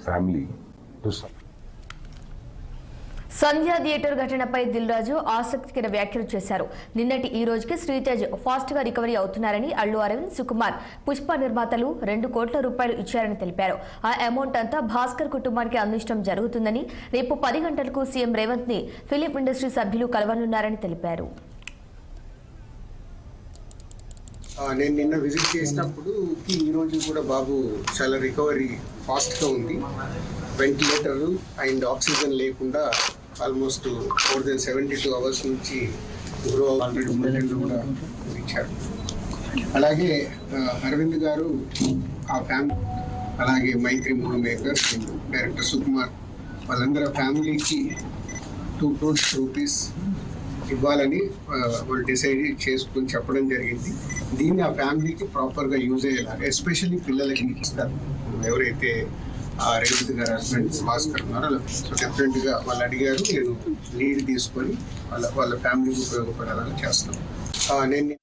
family to Sandhya theatre ఘటనపై దిల్ రాజు ఆసక్తికర వ్యాఖ్యలు చేశారు. నిన్నటి ఈ రోజుకి శ్రీతేజ్ ఫాస్ట్ గా రికవరీ అవుతున్నారని, అల్లు అరవింద్, సుకుమార్, పుష్ప నిర్మాతలు 2 కోట్ల రూపాయలు ఇచ్చారని తెలిపారు. ఆ అమౌంట్ అంతా భాస్కర్ కుటుంబానికి అందించడం జరుగుతుందని, రేపు 10 గంటలకు సీఎం రేవంత్ ని ఫిలిం ఇండస్ట్రీ సభ్యులు కలవనున్నారని తెలిపారు. నేను నిన్న విజిట్ చేసినప్పుడు ఈ రోజు కూడా బాబు చాలా రికవరీ ఫాస్ట్గా ఉంది. వెంటిలేటర్ అండ్ ఆక్సిజన్ లేకుండా ఆల్మోస్ట్ మోర్ దెన్ 72 అవర్స్ నుంచి గ్రో ఆల్రెడీ కూడా ఇచ్చారు. అలాగే అరవింద్ గారు ఆ ఫ్యామిలీ, అలాగే మైత్రి మూవీ మేకర్ డైరెక్టర్ సుకుమార్, వాళ్ళందరూ ఫ్యామిలీకి 2 crores రూపీస్ ఇవ్వాలని వాళ్ళు డిసైడ్ చేసుకుని చెప్పడం జరిగింది. దీన్ని ఆ ఫ్యామిలీకి ప్రాపర్గా యూజ్ అయ్యేలాగా, ఎస్పెషల్లీ పిల్లలకి ఇస్తారు. ఎవరైతే రేవంత్ గారు హస్బెండ్ భాస్కర్ ఉన్నారో, సో డెఫినెట్గా వాళ్ళు అడిగారు, నేను లీడ్ తీసుకొని వాళ్ళ ఫ్యామిలీకి ఉపయోగపడేలాగా చేస్తాను. నేను